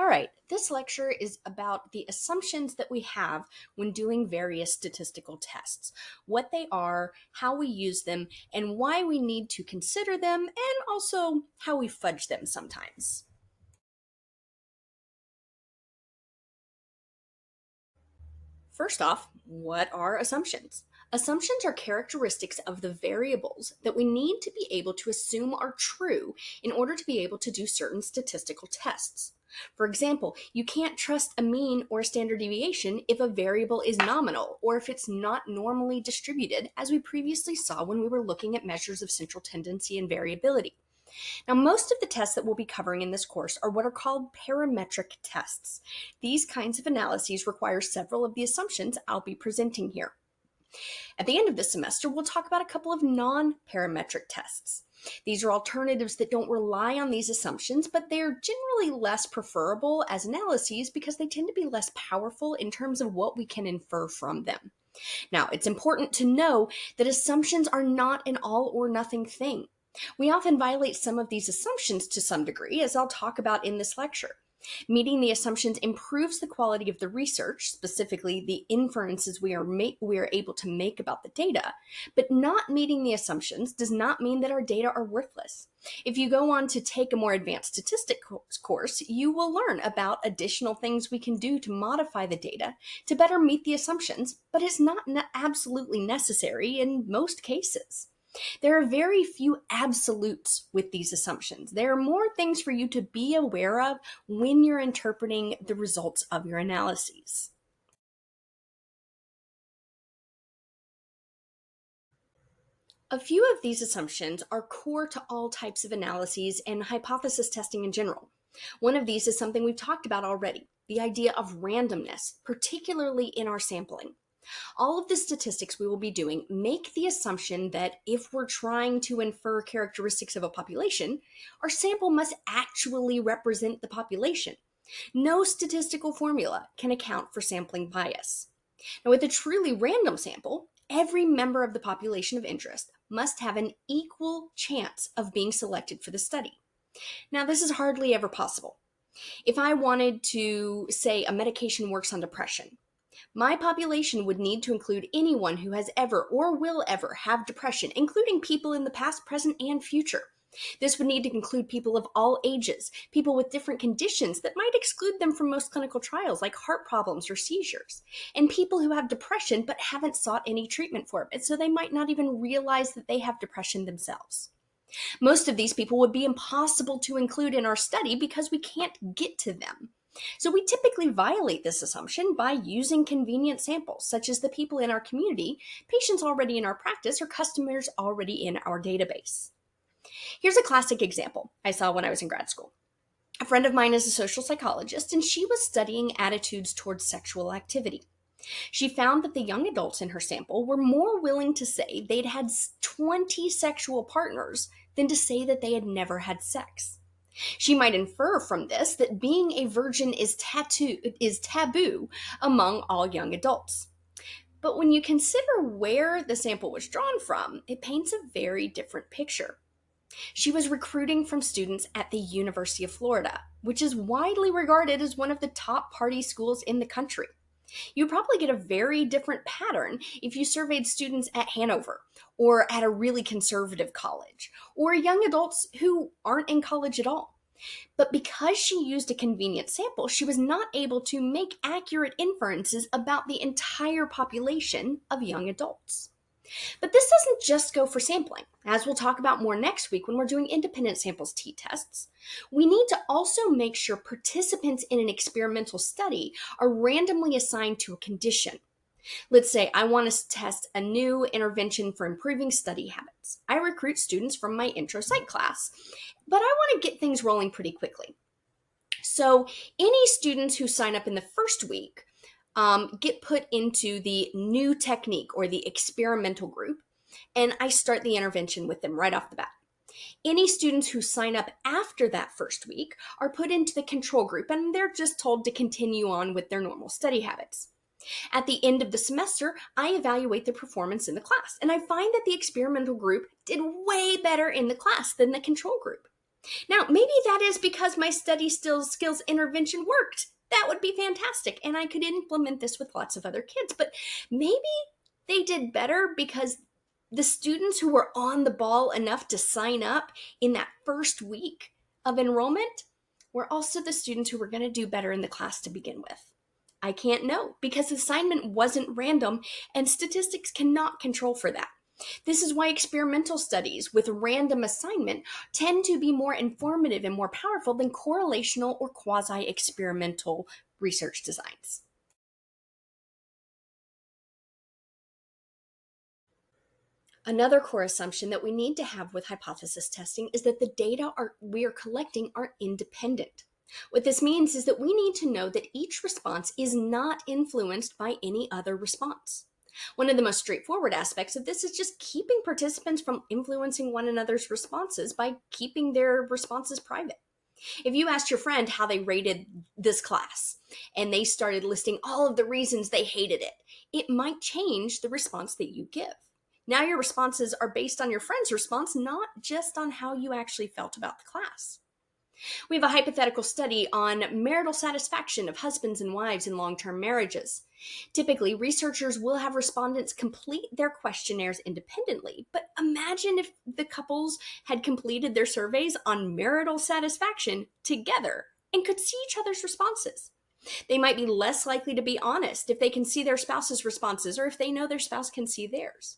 All right, this lecture is about the assumptions that we have when doing various statistical tests, what they are, how we use them, and why we need to consider them, and also how we fudge them sometimes. First off, what are assumptions? Assumptions are characteristics of the variables that we need to be able to assume are true in order to be able to do certain statistical tests. For example, you can't trust a mean or a standard deviation if a variable is nominal or if it's not normally distributed, as we previously saw when we were looking at measures of central tendency and variability. Now, most of the tests that we'll be covering in this course are what are called parametric tests. These kinds of analyses require several of the assumptions I'll be presenting here. At the end of this semester, we'll talk about a couple of non-parametric tests. These are alternatives that don't rely on these assumptions, but they're generally less preferable as analyses because they tend to be less powerful in terms of what we can infer from them. Now, it's important to know that assumptions are not an all or nothing thing. We often violate some of these assumptions to some degree, as I'll talk about in this lecture. Meeting the assumptions improves the quality of the research, specifically the inferences we are able to make about the data, but not meeting the assumptions does not mean that our data are worthless. If you go on to take a more advanced statistics course, you will learn about additional things we can do to modify the data to better meet the assumptions, but it's not absolutely necessary in most cases. There are very few absolutes with these assumptions. There are more things for you to be aware of when you're interpreting the results of your analyses. A few of these assumptions are core to all types of analyses and hypothesis testing in general. One of these is something we've talked about already, the idea of randomness, particularly in our sampling. All of the statistics we will be doing make the assumption that if we're trying to infer characteristics of a population, our sample must actually represent the population. No statistical formula can account for sampling bias. Now, with a truly random sample, every member of the population of interest must have an equal chance of being selected for the study. Now, this is hardly ever possible. If I wanted to say a medication works on depression, my population would need to include anyone who has ever or will ever have depression, including people in the past, present, and future. This would need to include people of all ages, people with different conditions that might exclude them from most clinical trials, like heart problems or seizures, and people who have depression but haven't sought any treatment for it, so they might not even realize that they have depression themselves. Most of these people would be impossible to include in our study because we can't get to them. So we typically violate this assumption by using convenient samples, such as the people in our community, patients already in our practice, or customers already in our database. Here's a classic example I saw when I was in grad school. A friend of mine is a social psychologist, and she was studying attitudes towards sexual activity. She found that the young adults in her sample were more willing to say they'd had 20 sexual partners than to say that they had never had sex. She might infer from this that being a virgin is taboo among all young adults. But when you consider where the sample was drawn from, it paints a very different picture. She was recruiting from students at the University of Florida, which is widely regarded as one of the top party schools in the country. You'd probably get a very different pattern if you surveyed students at Hanover or at a really conservative college or young adults who aren't in college at all. But because she used a convenient sample, she was not able to make accurate inferences about the entire population of young adults. But this doesn't just go for sampling. As we'll talk about more next week when we're doing independent samples t-tests, we need to also make sure participants in an experimental study are randomly assigned to a condition. Let's say I want to test a new intervention for improving study habits. I recruit students from my intro psych class, but I want to get things rolling pretty quickly. So any students who sign up in the first week get put into the new technique or the experimental group, and I start the intervention with them right off the bat. Any students who sign up after that first week are put into the control group, and they're just told to continue on with their normal study habits. At the end of the semester, I evaluate their performance in the class, and I find that the experimental group did way better in the class than the control group. Now, maybe that is because my study skills intervention worked. That would be fantastic, and I could implement this with lots of other kids. But maybe they did better because the students who were on the ball enough to sign up in that first week of enrollment were also the students who were going to do better in the class to begin with. I can't know because the assignment wasn't random, and statistics cannot control for that. This is why experimental studies with random assignment tend to be more informative and more powerful than correlational or quasi experimental research designs. Another core assumption that we need to have with hypothesis testing is that the data we are collecting are independent. What this means is that we need to know that each response is not influenced by any other response. One of the most straightforward aspects of this is just keeping participants from influencing one another's responses by keeping their responses private. If you asked your friend how they rated this class and they started listing all of the reasons they hated it, it might change the response that you give. Now your responses are based on your friend's response, not just on how you actually felt about the class. We have a hypothetical study on marital satisfaction of husbands and wives in long-term marriages. Typically, researchers will have respondents complete their questionnaires independently, but imagine if the couples had completed their surveys on marital satisfaction together and could see each other's responses. They might be less likely to be honest if they can see their spouse's responses or if they know their spouse can see theirs.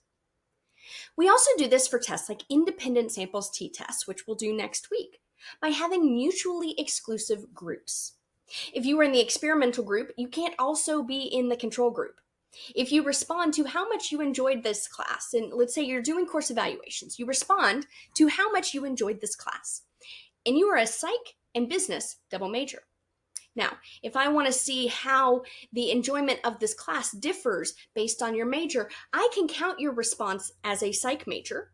We also do this for tests like independent samples t-tests, which we'll do next week, by having mutually exclusive groups. If you were in the experimental group, you can't also be in the control group. If you respond to how much you enjoyed this class, and let's say you're doing course evaluations, you respond to how much you enjoyed this class, and you are a psych and business double major. Now, if I want to see how the enjoyment of this class differs based on your major, I can count your response as a psych major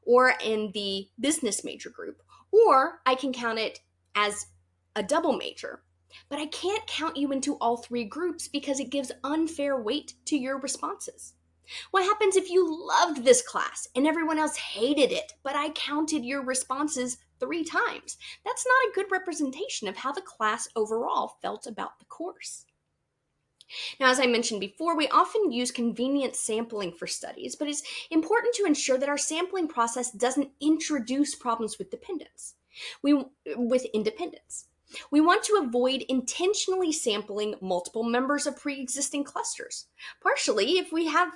or in the business major group, or I can count it as a double major. But I can't count you into all three groups because it gives unfair weight to your responses. What happens if you loved this class and everyone else hated it, but I counted your responses 3 times? That's not a good representation of how the class overall felt about the course. Now, as I mentioned before, we often use convenient sampling for studies, but it's important to ensure that our sampling process doesn't introduce problems with independence. We want to avoid intentionally sampling multiple members of pre-existing clusters, particularly if we have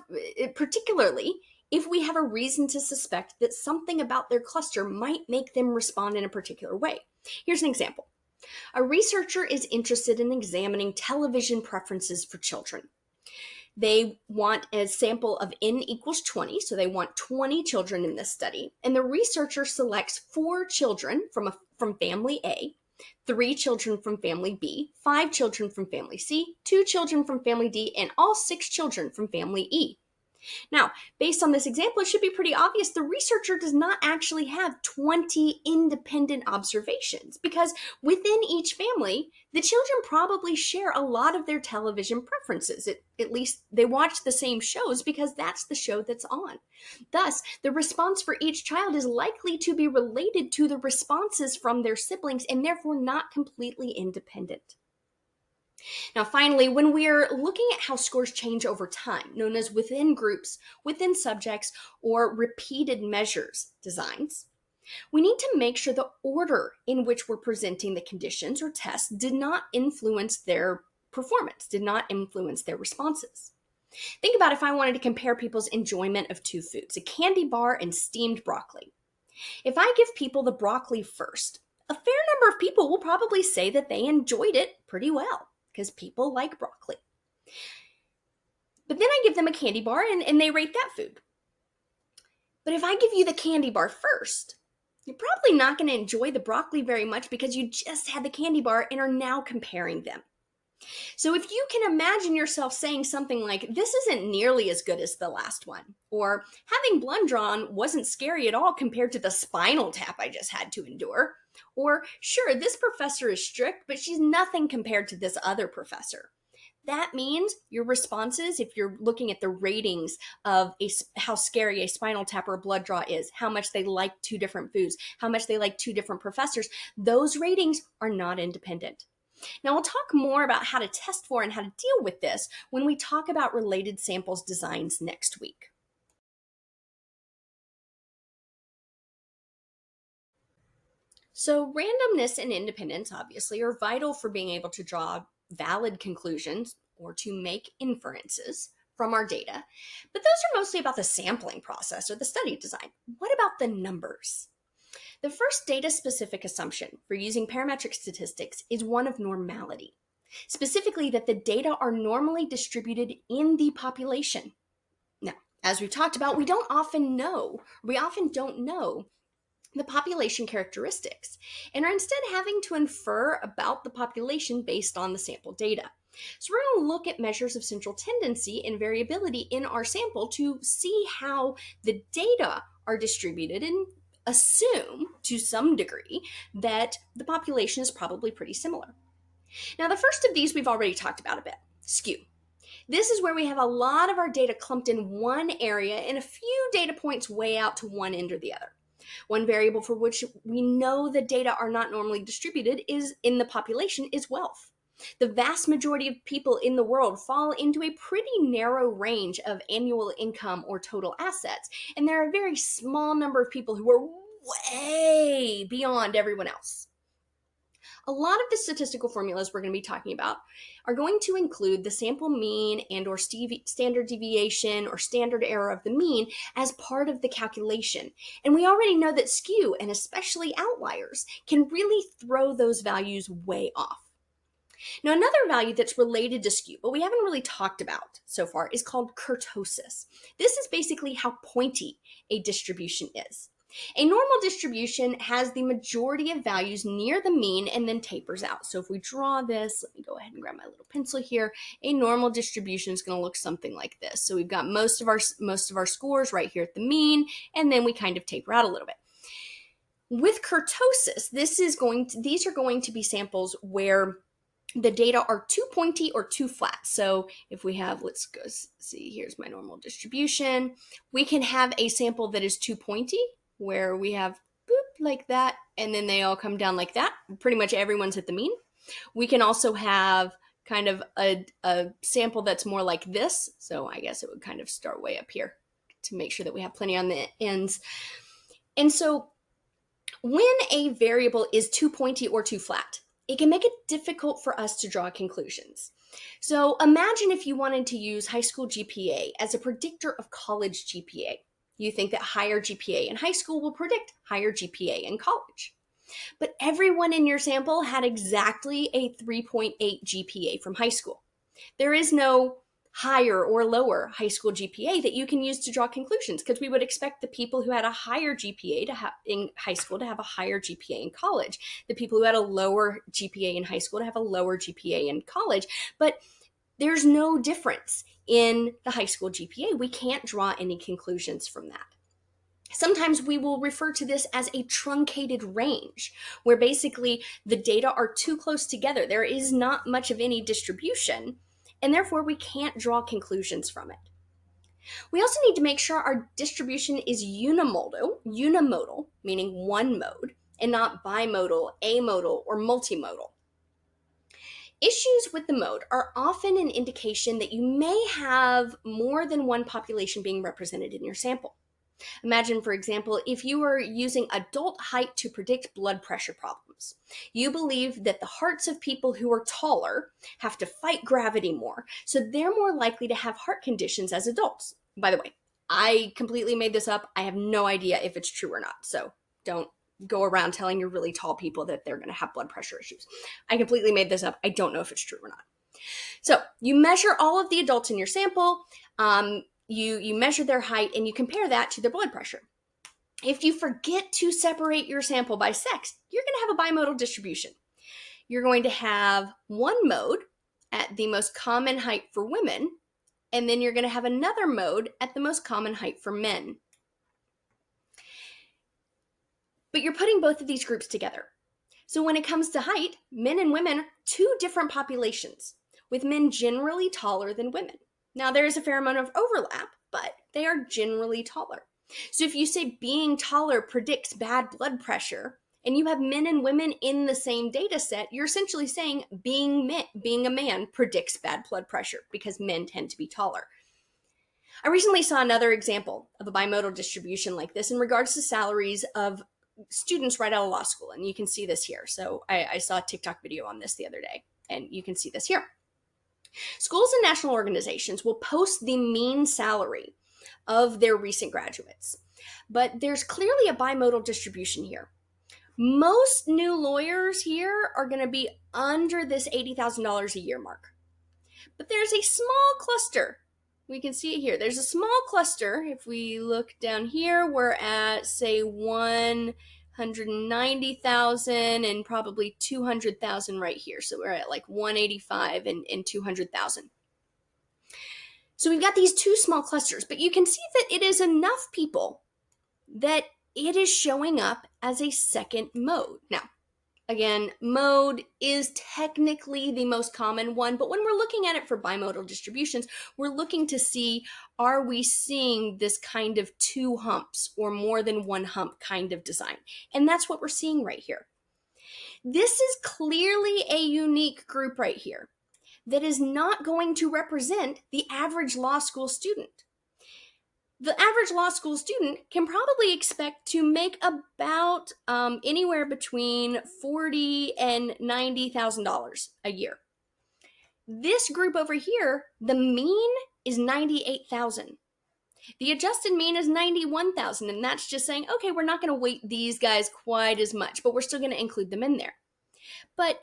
a reason to suspect that something about their cluster might make them respond in a particular way. Here's an example. A researcher is interested in examining television preferences for children. They want a sample of n equals 20, so they want 20 children in this study, and the researcher selects 4 children from family A, 3 children from family B, 5 children from family C, 2 children from family D, and all 6 children from family E. Now, based on this example, it should be pretty obvious the researcher does not actually have 20 independent observations because within each family, the children probably share a lot of their television preferences. At least they watch the same shows because that's the show that's on. Thus, the response for each child is likely to be related to the responses from their siblings and therefore not completely independent. Now, finally, when we're looking at how scores change over time, known as within groups, within subjects, or repeated measures designs, we need to make sure the order in which we're presenting the conditions or tests did not influence their performance, did not influence their responses. Think about if I wanted to compare people's enjoyment of 2 foods, a candy bar and steamed broccoli. If I give people the broccoli first, a fair number of people will probably say that they enjoyed it pretty well, because people like broccoli. But then I give them a candy bar and they rate that food. But if I give you the candy bar first, you're probably not going to enjoy the broccoli very much because you just had the candy bar and are now comparing them. So if you can imagine yourself saying something like, this isn't nearly as good as the last one, or having blood drawn wasn't scary at all compared to the spinal tap I just had to endure, or sure, this professor is strict, but she's nothing compared to this other professor. That means your responses, if you're looking at the ratings of how scary a spinal tap or a blood draw is, how much they like two different foods, how much they like two different professors, those ratings are not independent. Now, we'll talk more about how to test for and how to deal with this when we talk about related samples designs next week. So, randomness and independence obviously are vital for being able to draw valid conclusions or to make inferences from our data. But those are mostly about the sampling process or the study design. What about the numbers? The first data specific assumption for using parametric statistics is one of normality, specifically that the data are normally distributed in the population. Now, as we've talked about, we often don't know the population characteristics and are instead having to infer about the population based on the sample data. So we're going to look at measures of central tendency and variability in our sample to see how the data are distributed and assume to some degree that the population is probably pretty similar. Now, the first of these we've already talked about a bit, skew. This is where we have a lot of our data clumped in one area and a few data points way out to one end or the other. One variable for which we know the data are not normally distributed is in the population is wealth. The vast majority of people in the world fall into a pretty narrow range of annual income or total assets, and there are a very small number of people who are way beyond everyone else. A lot of the statistical formulas we're going to be talking about are going to include the sample mean and or standard deviation or standard error of the mean as part of the calculation. And we already know that skew, and especially outliers, can really throw those values way off. Now, another value that's related to skew, but we haven't really talked about so far, is called kurtosis. This is basically how pointy a distribution is. A normal distribution has the majority of values near the mean and then tapers out. So if we draw this, let me go ahead and grab my little pencil here. A normal distribution is going to look something like this. So we've got most of our scores right here at the mean, and then we kind of taper out a little bit. With kurtosis, these are going to be samples where the data are too pointy or too flat. So if we have, let's go see, here's my normal distribution. We can have a sample that is too pointy, where we have boop like that, and then they all come down like that. Pretty much everyone's at the mean. We can also have kind of a sample that's more like this. So I guess it would kind of start way up here to make sure that we have plenty on the ends. And so when a variable is too pointy or too flat, it can make it difficult for us to draw conclusions. So imagine if you wanted to use high school GPA as a predictor of college GPA. You think that higher GPA in high school will predict higher GPA in college. But everyone in your sample had exactly a 3.8 GPA from high school. There is no higher or lower high school GPA that you can use to draw conclusions, because we would expect the people who had a higher GPA to have in high school to have a higher GPA in college, the people who had a lower GPA in high school to have a lower GPA in college. But there's no difference in the high school GPA. We can't draw any conclusions from that. Sometimes we will refer to this as a truncated range, where basically the data are too close together. There is not much of any distribution, and therefore we can't draw conclusions from it. We also need to make sure our distribution is unimodal, meaning one mode, and not bimodal, amodal, or multimodal. Issues with the mode are often an indication that you may have more than one population being represented in your sample. Imagine, for example, if you were using adult height to predict blood pressure problems. You believe that the hearts of people who are taller have to fight gravity more, so they're more likely to have heart conditions as adults. By the way, I completely made this up. I have no idea if it's true or not, so don't go around telling your really tall people that they're going to have blood pressure issues. I completely made this up. I don't know if it's true or not. So you measure all of the adults in your sample. You measure their height and you compare that to their blood pressure. If you forget to separate your sample by sex, you're going to have a bimodal distribution. You're going to have one mode at the most common height for women, and then you're going to have another mode at the most common height for men. But you're putting both of these groups together. So when it comes to height, men and women are two different populations. with men generally taller than women. Now, there is a fair amount of overlap, but they are generally taller. So if you say being taller predicts bad blood pressure, and you have men and women in the same data set, you're essentially saying being a man predicts bad blood pressure because men tend to be taller. I recently saw another example of a bimodal distribution like this in regards to salaries of students right out of law school. And you can see this here. So I saw a TikTok video on this the other day, and you can see this here. Schools and national organizations will post the mean salary of their recent graduates, but there's clearly a bimodal distribution here. Most new lawyers here are going to be under this $80,000 a year mark. But there's a small cluster. We can see it here. There's a small cluster. If we look down here, we're at, say, 190,000 and probably 200,000 right here. So we're at like 185 and 200,000. So we've got these two small clusters, but you can see that it is enough people that it is showing up as a second mode. Now, again, mode is technically the most common one, but when we're looking at it for bimodal distributions, we're looking to see, are we seeing this kind of two humps or more than one hump kind of design? And that's what we're seeing right here. This is clearly a unique group right here that is not going to represent the average law school student. The average law school student can probably expect to make about anywhere between $40,000 and $90,000 a year. This group over here, the mean is 98,000. The adjusted mean is 91,000, and that's just saying, okay, we're not going to weight these guys quite as much, but we're still going to include them in there. But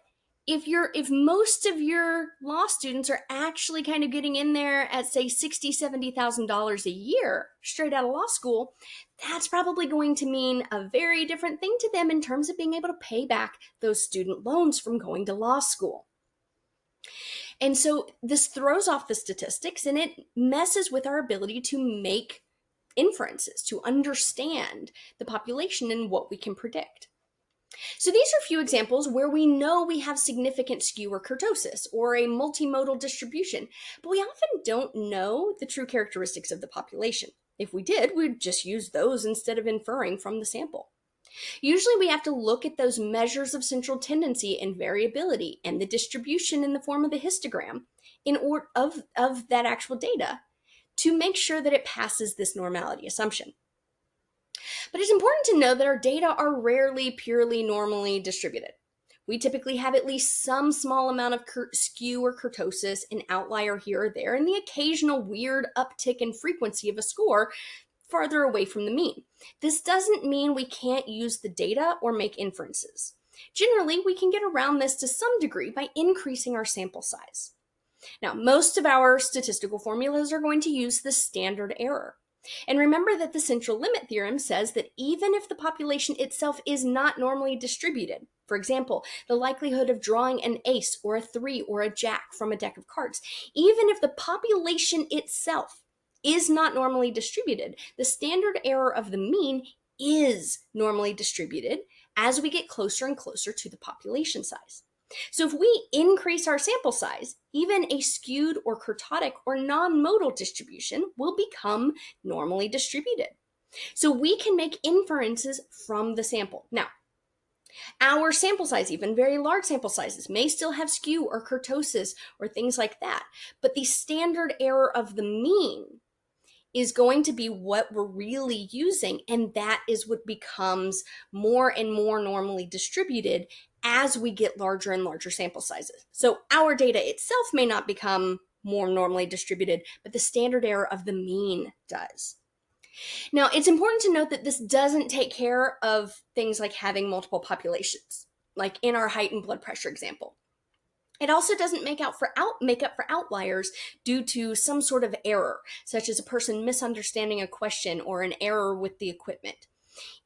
if most of your law students are actually kind of getting in there at, say, $60,000, $70,000 a year straight out of law school, that's probably going to mean a very different thing to them in terms of being able to pay back those student loans from going to law school. And so this throws off the statistics, and it messes with our ability to make inferences, to understand the population and what we can predict. So these are a few examples where we know we have significant skew or kurtosis or a multimodal distribution, but we often don't know the true characteristics of the population. If we did, we'd just use those instead of inferring from the sample. Usually we have to look at those measures of central tendency and variability and the distribution in the form of the histogram of that actual data to make sure that it passes this normality assumption. But it's important to know that our data are rarely purely normally distributed. We typically have at least some small amount of skew or kurtosis, an outlier here or there, and the occasional weird uptick in frequency of a score farther away from the mean. This doesn't mean we can't use the data or make inferences. Generally, we can get around this to some degree by increasing our sample size. Now, most of our statistical formulas are going to use the standard error. And remember that the central limit theorem says that even if the population itself is not normally distributed, for example, the likelihood of drawing an ace or a 3 or a jack from a deck of cards, even if the population itself is not normally distributed, the standard error of the mean is normally distributed as we get closer and closer to the population size. So if we increase our sample size, even a skewed or kurtotic or non-modal distribution will become normally distributed. So we can make inferences from the sample. Now, our sample size, even very large sample sizes, may still have skew or kurtosis or things like that, but the standard error of the mean is going to be what we're really using, and that is what becomes more and more normally distributed as we get larger and larger sample sizes. So our data itself may not become more normally distributed, but the standard error of the mean does. Now, it's important to note that this doesn't take care of things like having multiple populations, like in our height and blood pressure example. It also doesn't make up for outliers due to some sort of error, such as a person misunderstanding a question or an error with the equipment.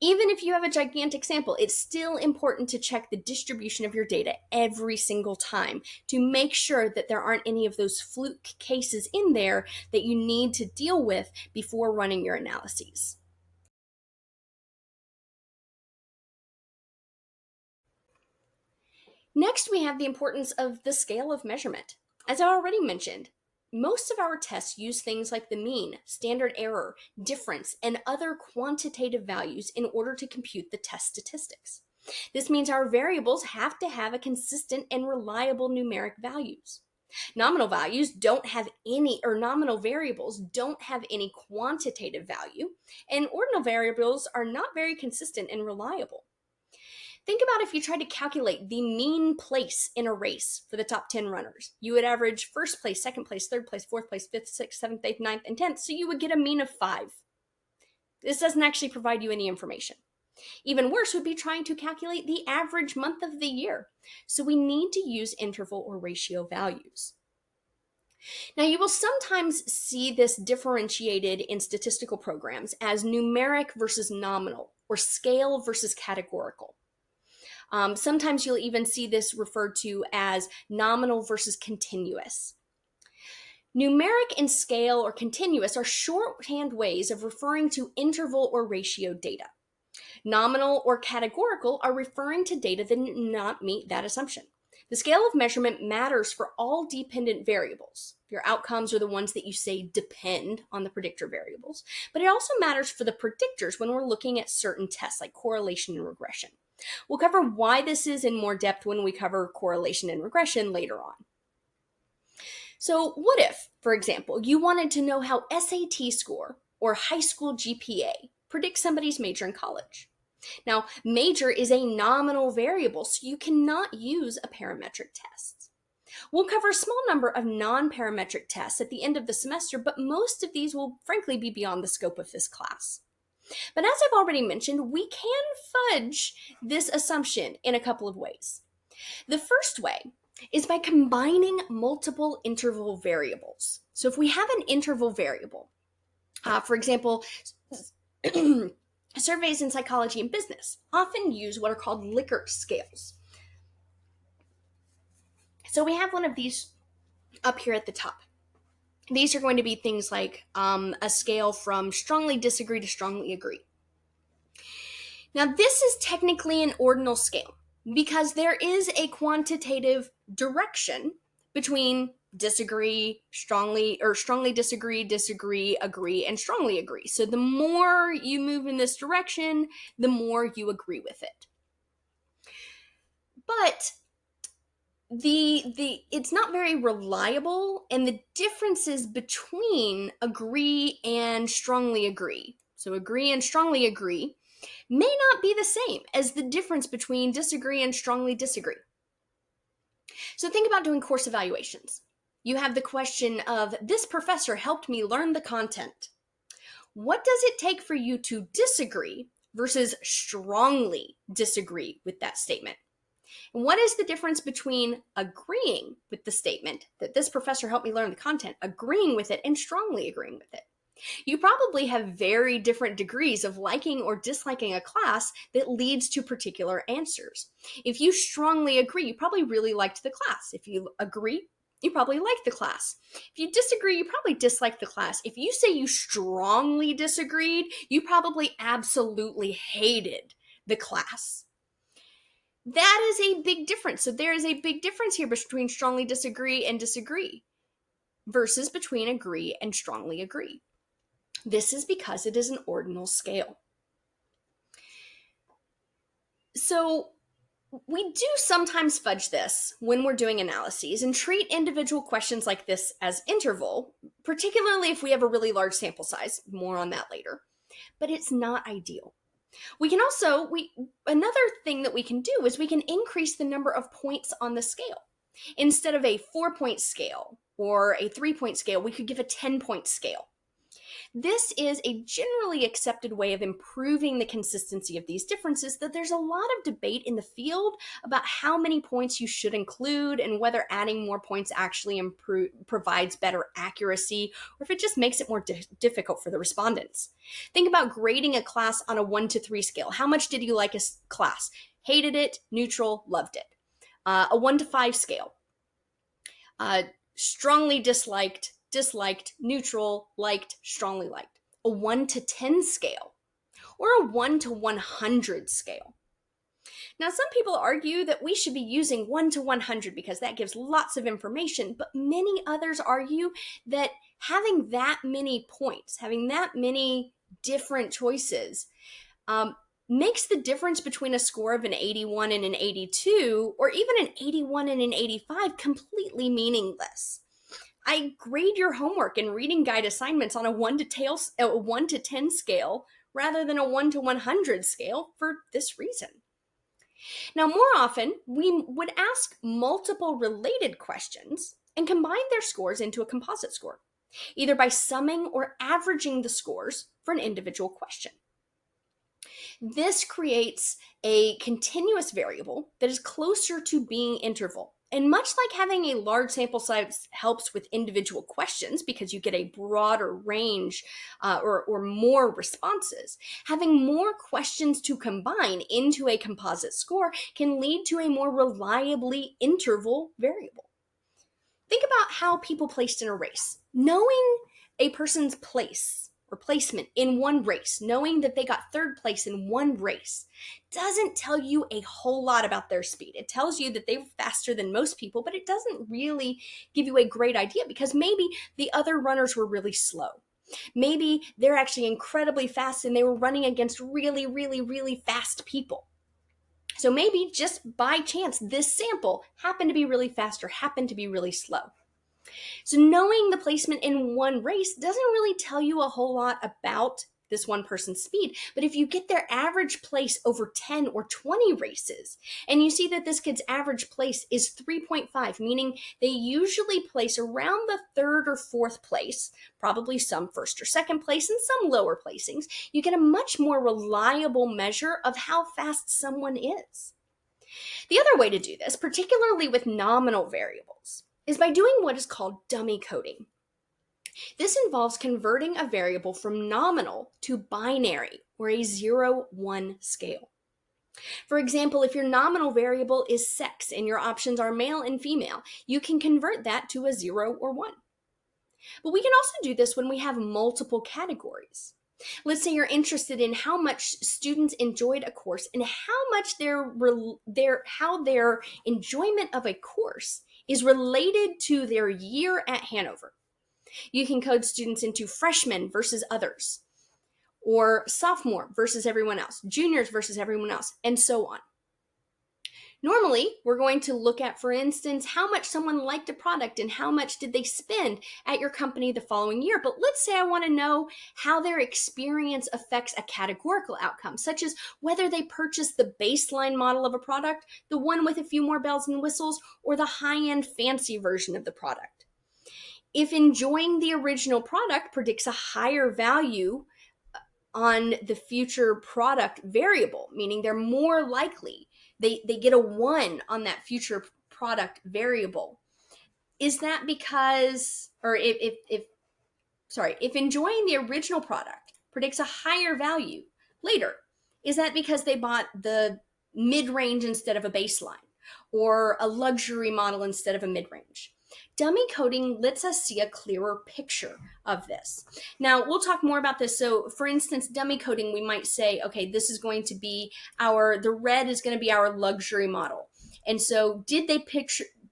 Even if you have a gigantic sample, it's still important to check the distribution of your data every single time to make sure that there aren't any of those fluke cases in there that you need to deal with before running your analyses. Next, we have the importance of the scale of measurement. As I already mentioned, most of our tests use things like the mean, standard error, difference, and other quantitative values in order to compute the test statistics. This means our variables have to have a consistent and reliable numeric values. Nominal values don't have any, or nominal variables don't have any quantitative value, and ordinal variables are not very consistent and reliable. Think about if you tried to calculate the mean place in a race for the top 10 runners. You would average first place, second place, third place, fourth place, fifth, sixth, seventh, eighth, ninth, and 10th, so you would get a mean of 5. This doesn't actually provide you any information. Even worse would be trying to calculate the average month of the year. So we need to use interval or ratio values. Now, you will sometimes see this differentiated in statistical programs as numeric versus nominal, or scale versus categorical. Sometimes you'll even see this referred to as nominal versus continuous. Numeric and scale or continuous are shorthand ways of referring to interval or ratio data. Nominal or categorical are referring to data that do not meet that assumption. The scale of measurement matters for all dependent variables. Your outcomes are the ones that you say depend on the predictor variables, but it also matters for the predictors when we're looking at certain tests like correlation and regression. We'll cover why this is in more depth when we cover correlation and regression later on. So what if, for example, you wanted to know how SAT score or high school GPA predicts somebody's major in college? Now, major is a nominal variable, so you cannot use a parametric test. We'll cover a small number of non-parametric tests at the end of the semester, but most of these will frankly be beyond the scope of this class. But as I've already mentioned, we can fudge this assumption in a couple of ways. The first way is by combining multiple interval variables. So if we have an interval variable, for example, surveys in psychology and business often use what are called Likert scales. So we have one of these up here at the top. These are going to be things like a scale from strongly disagree to strongly agree. Now, this is technically an ordinal scale because there is a quantitative direction between disagree, strongly disagree, disagree, agree, and strongly agree. So the more you move in this direction, the more you agree with it. But it's not very reliable, and the differences between agree and strongly agree, so agree and strongly agree, may not be the same as the difference between disagree and strongly disagree. So think about doing course evaluations. You have the question of, this professor helped me learn the content. What does it take for you to disagree versus strongly disagree with that statement? And what is the difference between agreeing with the statement that this professor helped me learn the content, agreeing with it, and strongly agreeing with it? You probably have very different degrees of liking or disliking a class that leads to particular answers. If you strongly agree, you probably really liked the class. If you agree, you probably like the class. If you disagree, you probably dislike the class. If you say you strongly disagreed, you probably absolutely hated the class. That is a big difference. So there is a big difference here between strongly disagree and disagree versus between agree and strongly agree. This is because it is an ordinal scale. So we do sometimes fudge this when we're doing analyses and treat individual questions like this as interval, particularly if we have a really large sample size. More on that later. But it's not ideal. We can also, another thing that we can do is we can increase the number of points on the scale. Instead of a 4-point scale or a 3-point scale, we could give a 10-point scale. This is a generally accepted way of improving the consistency of these differences, though there's a lot of debate in the field about how many points you should include and whether adding more points actually provides better accuracy, or if it just makes it more difficult for the respondents. Think about grading a class on a 1 to 3 scale. How much did you like a class? Hated it, neutral, loved it. A 1 to 5 scale. Strongly disliked, neutral, liked, strongly liked. A 1 to 10 scale, or a 1 to 100 scale. Now, some people argue that we should be using 1 to 100 because that gives lots of information, but many others argue that having that many points, having that many different choices, um, makes the difference between a score of an 81 and an 82, or even an 81 and an 85, completely meaningless. I grade your homework and reading guide assignments on a 1 to 10 scale rather than a 1 to 100 scale for this reason. Now, more often, we would ask multiple related questions and combine their scores into a composite score, either by summing or averaging the scores for an individual question. This creates a continuous variable that is closer to being interval. And much like having a large sample size helps with individual questions because you get a broader range or more responses, having more questions to combine into a composite score can lead to a more reliably interval variable. Think about how people placed in a race. Knowing a person's place or placement in one race, knowing that they got third place in one race, doesn't tell you a whole lot about their speed. It tells you that they were faster than most people, but it doesn't really give you a great idea because maybe the other runners were really slow. Maybe they're actually incredibly fast and they were running against really, really, really fast people. So maybe just by chance, this sample happened to be really fast or happened to be really slow. So knowing the placement in one race doesn't really tell you a whole lot about this one person's speed. But if you get their average place over 10 or 20 races, and you see that this kid's average place is 3.5, meaning they usually place around the third or fourth place, probably some first or second place and some lower placings, you get a much more reliable measure of how fast someone is. The other way to do this, particularly with nominal variables, is by doing what is called dummy coding. This involves converting a variable from nominal to binary, or a 0-1 scale. For example, if your nominal variable is sex and your options are male and female, you can convert that to a 0 or 1. But we can also do this when we have multiple categories. Let's say you're interested in how much students enjoyed a course and how much their enjoyment of a course is related to their year at Hanover. You can code students into freshmen versus others, or sophomore versus everyone else, juniors versus everyone else, and so on. Normally, we're going to look at, for instance, how much someone liked a product and how much did they spend at your company the following year. But let's say I want to know how their experience affects a categorical outcome, such as whether they purchased the baseline model of a product, the one with a few more bells and whistles, or the high-end fancy version of the product. If enjoying the original product predicts a higher value on the future product variable, meaning they're more likely, they get a 1 on that future product variable. Is that because, or if enjoying the original product predicts a higher value later, is that because they bought the mid-range instead of a baseline, or a luxury model instead of a mid-range? Dummy coding lets us see a clearer picture of this. Now, we'll talk more about this. So, for instance, dummy coding, we might say, okay, this is going to be the red is going to be our luxury model. And so, did they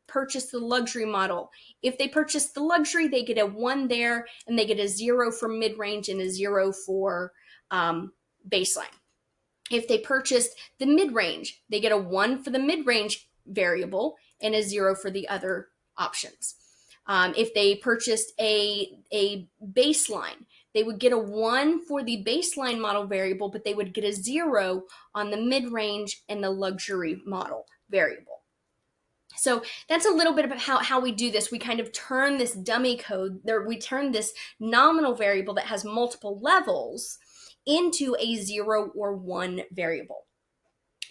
purchase the luxury model? If they purchase the luxury, they get a 1 there, and they get a 0 for mid-range and a 0 for baseline. If they purchased the mid-range, they get a 1 for the mid-range variable and a 0 for the other options. If they purchased a baseline, they would get a 1 for the baseline model variable, but they would get a 0 on the mid-range and the luxury model variable. So that's a little bit about how we do this. We kind of turn this dummy code, we turn this nominal variable that has multiple levels into a 0 or 1 variable.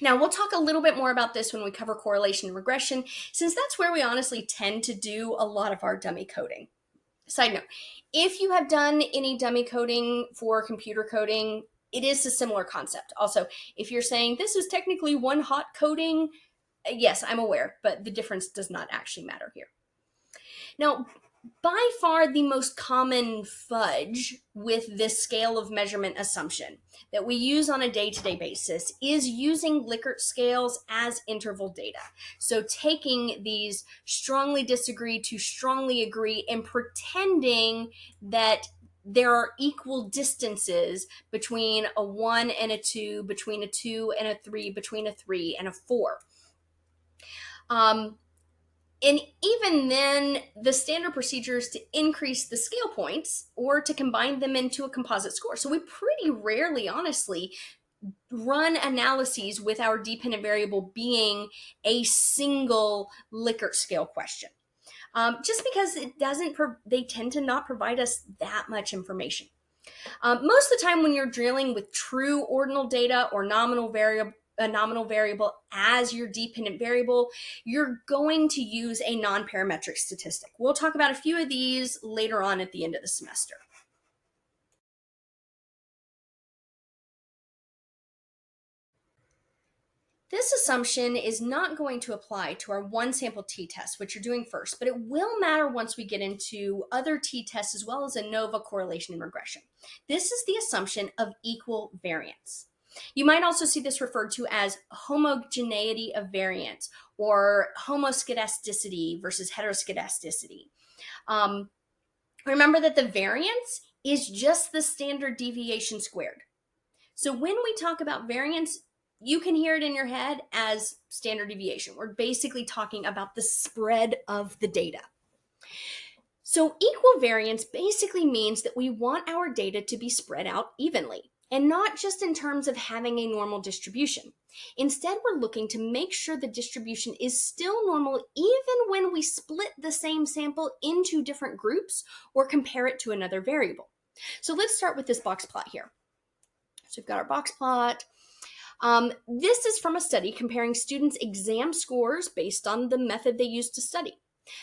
Now, we'll talk a little bit more about this when we cover correlation and regression, since that's where we honestly tend to do a lot of our dummy coding. Side note, if you have done any dummy coding for computer coding, it is a similar concept. Also, if you're saying this is technically one hot coding, yes, I'm aware, but the difference does not actually matter here. Now, By far the most common fudge with this scale of measurement assumption that we use on a day-to-day basis is using Likert scales as interval data. So taking these strongly disagree to strongly agree and pretending that there are equal distances between a 1 and a 2, between a 2 and a 3, between a 3 and a 4. And even then, the standard procedure is to increase the scale points or to combine them into a composite score. So we pretty rarely, honestly, run analyses with our dependent variable being a single Likert scale question. Just because they tend to not provide us that much information. Most of the time when you're dealing with true ordinal data or a nominal variable as your dependent variable, you're going to use a non-parametric statistic. We'll talk about a few of these later on at the end of the semester. This assumption is not going to apply to our one sample t-test, which you're doing first, but it will matter once we get into other t-tests as well as ANOVA correlation and regression. This is the assumption of equal variance. You might also see this referred to as homogeneity of variance or homoscedasticity versus heteroscedasticity. Remember that the variance is just the standard deviation squared. So when we talk about variance, you can hear it in your head as standard deviation. We're basically talking about the spread of the data. So equal variance basically means that we want our data to be spread out evenly, and not just in terms of having a normal distribution. Instead, we're looking to make sure the distribution is still normal even when we split the same sample into different groups or compare it to another variable. So let's start with this box plot here. So we've got our box plot. This is from a study comparing students' exam scores based on the method they used to study.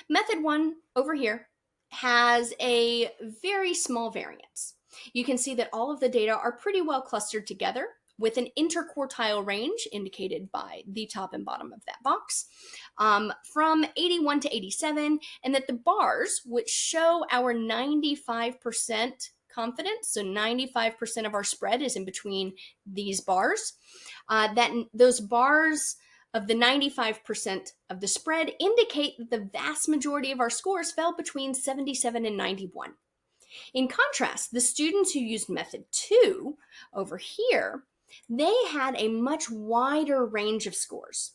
Method 1 over here has a very small variance. You can see that all of the data are pretty well clustered together with an interquartile range indicated by the top and bottom of that box from 81 to 87, and that the bars, which show our 95% confidence, so 95% of our spread is in between these bars, that those bars of the 95% of the spread indicate that the vast majority of our scores fell between 77 and 91. In contrast, the students who used method 2 over here, they had a much wider range of scores.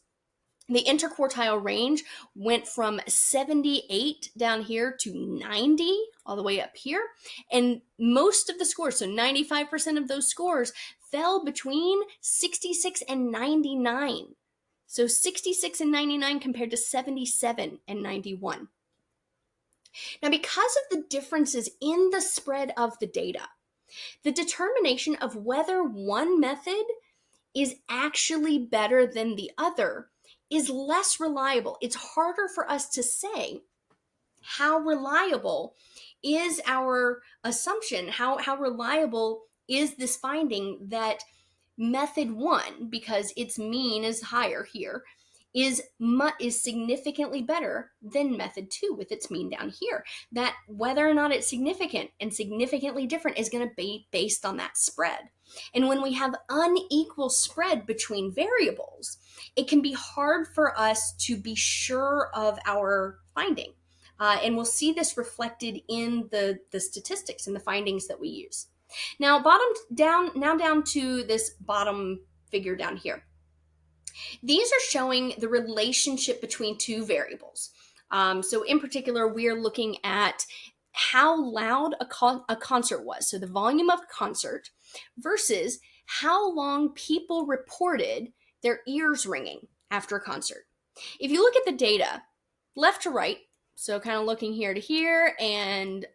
The interquartile range went from 78 down here to 90 all the way up here. And most of the scores, so 95% of those scores, fell between 66 and 99. So 66 and 99 compared to 77 and 91. Now, because of the differences in the spread of the data, the determination of whether one method is actually better than the other is less reliable. It's harder for us to say how reliable is our assumption, how reliable is this finding that method 1, because its mean is higher here, is significantly better than method 2 with its mean down here. That whether or not it's significant and significantly different is going to be based on that spread. And when we have unequal spread between variables, it can be hard for us to be sure of our finding. And we'll see this reflected in the statistics and the findings that we use. Now, down to this bottom figure down here. These are showing the relationship between two variables. So in particular, we're looking at how loud a concert was. So the volume of a concert versus how long people reported their ears ringing after a concert. If you look at the data, left to right, so kind of looking here to here and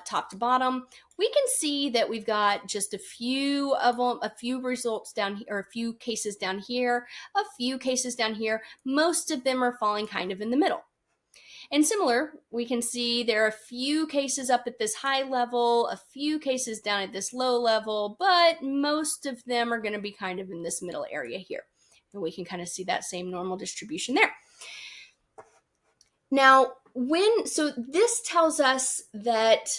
top to bottom, we can see that we've got just a few of them, a few results down here, or a few cases down here, a few cases down here. Most of them are falling kind of in the middle. And similar, we can see there are a few cases up at this high level, a few cases down at this low level, but most of them are going to be kind of in this middle area here. And we can kind of see that same normal distribution there. Now, So this tells us that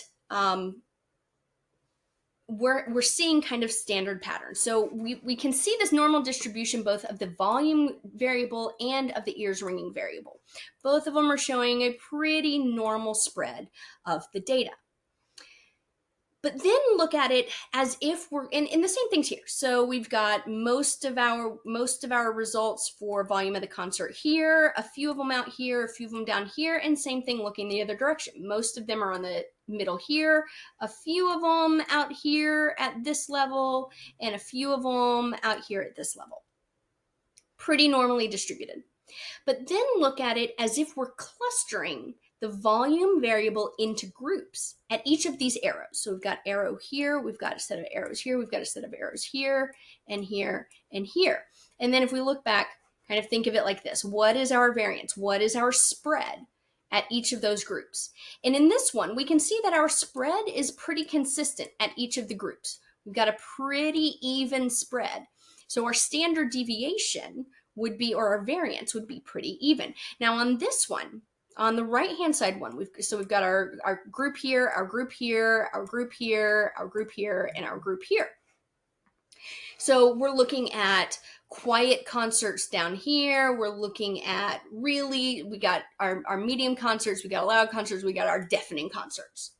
we're seeing kind of standard patterns. So we can see this normal distribution both of the volume variable and of the ears ringing variable. Both of them are showing a pretty normal spread of the data. But then look at it as if we're in the same things here. So we've got most of our results for volume of the concert here, a few of them out here, a few of them down here, and same thing looking the other direction. Most of them are on the middle here, a few of them out here at this level, and a few of them out here at this level. Pretty normally distributed. But then look at it as if we're clustering the volume variable into groups at each of these arrows. So we've got arrow here, we've got a set of arrows here, we've got a set of arrows here, and here, and here. And then if we look back, kind of think of it like this. What is our variance? What is our spread at each of those groups? And in this one, we can see that our spread is pretty consistent at each of the groups. We've got a pretty even spread. So our standard deviation would be, or our variance would be pretty even. Now on this one, on the right-hand side one, we've got our group here, our group here, our group here, our group here, and our group here. So we're looking at quiet concerts down here. We're looking at we got our medium concerts, we got loud concerts, we got our deafening concerts.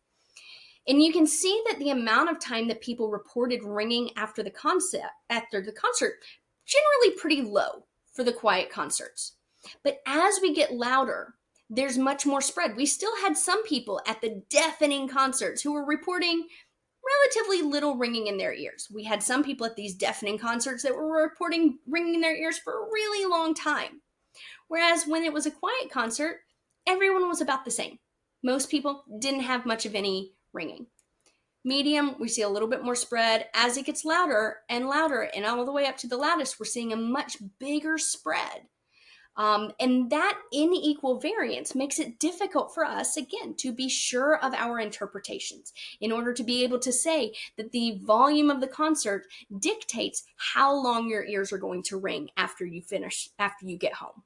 And you can see that the amount of time that people reported ringing after the concert, generally pretty low for the quiet concerts. But as we get louder, there's much more spread. We still had some people at the deafening concerts who were reporting relatively little ringing in their ears. We had some people at these deafening concerts that were reporting ringing in their ears for a really long time. Whereas when it was a quiet concert, everyone was about the same. Most people didn't have much of any ringing. Medium, we see a little bit more spread. As it gets louder and louder and all the way up to the loudest, we're seeing a much bigger spread. And that unequal variance makes it difficult for us, again, to be sure of our interpretations in order to be able to say that the volume of the concert dictates how long your ears are going to ring after you get home.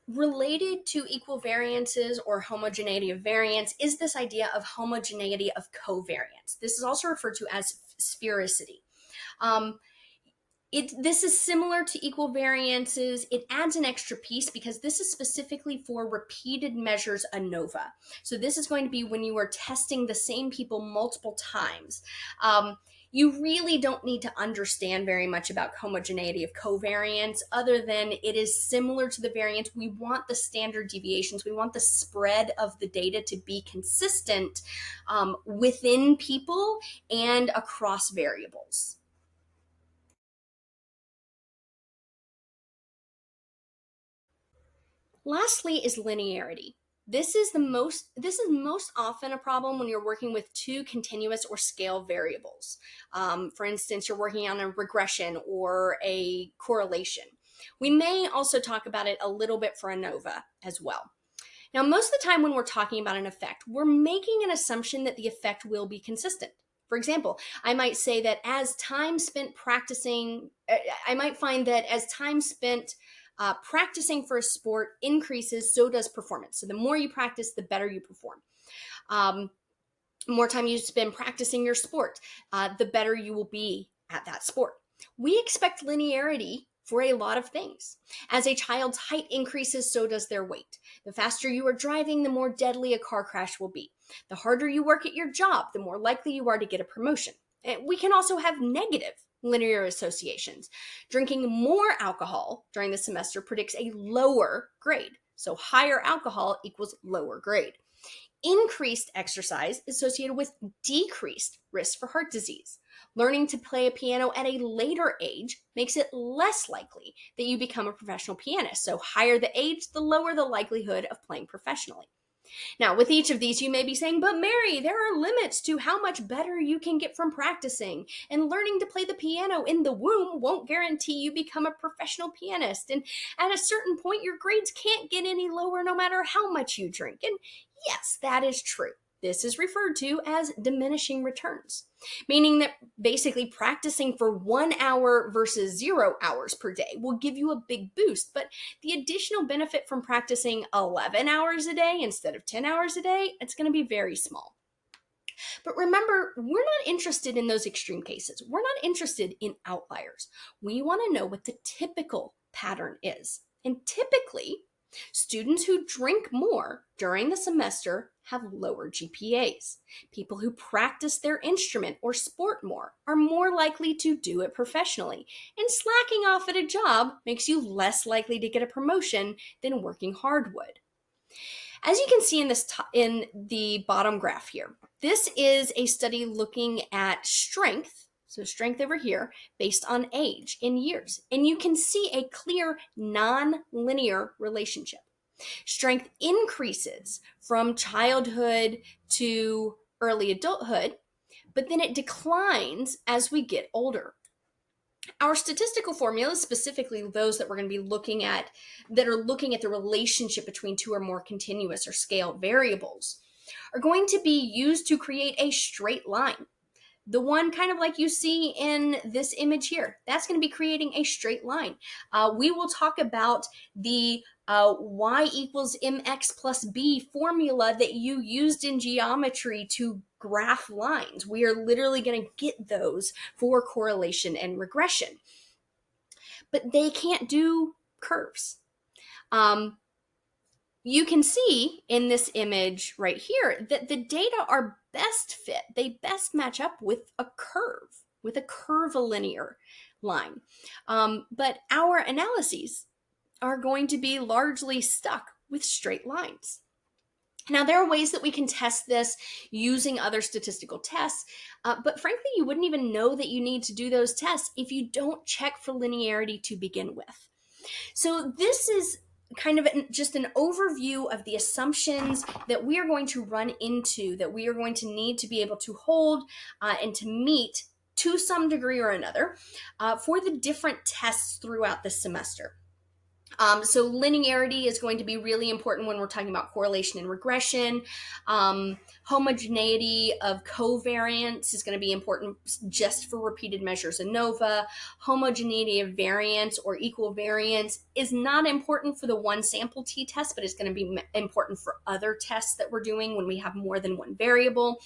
Related to equal variances or homogeneity of variance is this idea of homogeneity of covariance. This is also referred to as sphericity. This is similar to equal variances. It adds an extra piece because this is specifically for repeated measures ANOVA. So this is going to be when you are testing the same people multiple times. You really don't need to understand very much about homogeneity of covariance other than it is similar to the variance. We want the standard deviations. We want the spread of the data to be consistent within people and across variables. Lastly is linearity. This is most often a problem when you're working with two continuous or scale variables. For instance, you're working on a regression or a correlation. We may also talk about it a little bit for ANOVA as well. Now, most of the time when we're talking about an effect, we're making an assumption that the effect will be consistent. For example, I might say that as time spent practicing, I might find that as time spent practicing for a sport increases, so does performance. So the more you practice, the better you perform. More time you spend practicing your sport, the better you will be at that sport. We expect linearity for a lot of things. As a child's height increases, so does their weight. The faster you are driving, the more deadly a car crash will be. The harder you work at your job, the more likely you are to get a promotion. And we can also have negative linear associations. Drinking more alcohol during the semester predicts a lower grade. So higher alcohol equals lower grade. Increased exercise is associated with decreased risk for heart disease. Learning to play a piano at a later age makes it less likely that you become a professional pianist. So higher the age, the lower the likelihood of playing professionally. Now, with each of these, you may be saying, but Mary, there are limits to how much better you can get from practicing. And learning to play the piano in the womb won't guarantee you become a professional pianist. And at a certain point, your grades can't get any lower no matter how much you drink. And yes, that is true. This is referred to as diminishing returns, meaning that basically practicing for 1 hour versus 0 hours per day will give you a big boost, but the additional benefit from practicing 11 hours a day instead of 10 hours a day, it's going to be very small. But remember, we're not interested in those extreme cases. We're not interested in outliers. We want to know what the typical pattern is. And typically, students who drink more during the semester have lower GPAs. People who practice their instrument or sport more are more likely to do it professionally. And slacking off at a job makes you less likely to get a promotion than working hard would. As you can see in the bottom graph here, this is a study looking at strength, so strength over here, based on age in years. And you can see a clear non-linear relationship. Strength increases from childhood to early adulthood, but then it declines as we get older. Our statistical formulas, specifically those that we're going to be looking at, that are looking at the relationship between two or more continuous or scale variables, are going to be used to create a straight line. The one kind of like you see in this image here, that's going to be creating a straight line. We will talk about the y equals mx plus b formula that you used in geometry to graph lines. We are literally going to get those for correlation and regression. But they can't do curves. You can see in this image right here that the data are best fit. They best match up with a curvilinear line. But our analyses are going to be largely stuck with straight lines. Now, there are ways that we can test this using other statistical tests, but frankly, you wouldn't even know that you need to do those tests if you don't check for linearity to begin with. So this is kind of just an overview of the assumptions that we are going to run into, that we are going to need to be able to hold and to meet to some degree or another for the different tests throughout the semester. So linearity is going to be really important when we're talking about correlation and regression. Homogeneity of covariance is going to be important just for repeated measures ANOVA. Homogeneity of variance or equivariance is not important for the one sample t-test, but it's going to be important for other tests that we're doing when we have more than one variable.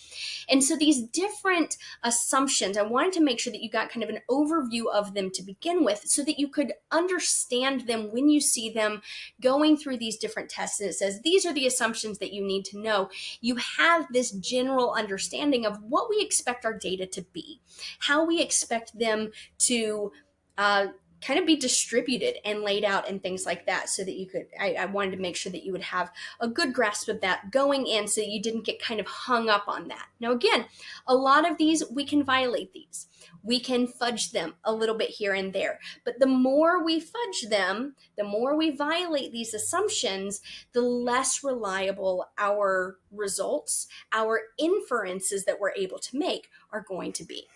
And so these different assumptions, I wanted to make sure that you got kind of an overview of them to begin with so that you could understand them when you see them going through these different tests. And it says, these are the assumptions that you need to know. You have this general understanding of what we expect our data to be, how we expect them to kind of be distributed and laid out and things like that, so that you could, I wanted to make sure that you would have a good grasp of that going in so you didn't get kind of hung up on that. Now, again, a lot of these, we can violate these. We can fudge them a little bit here and there. But the more we fudge them, the more we violate these assumptions, the less reliable our results, our inferences that we're able to make are going to be.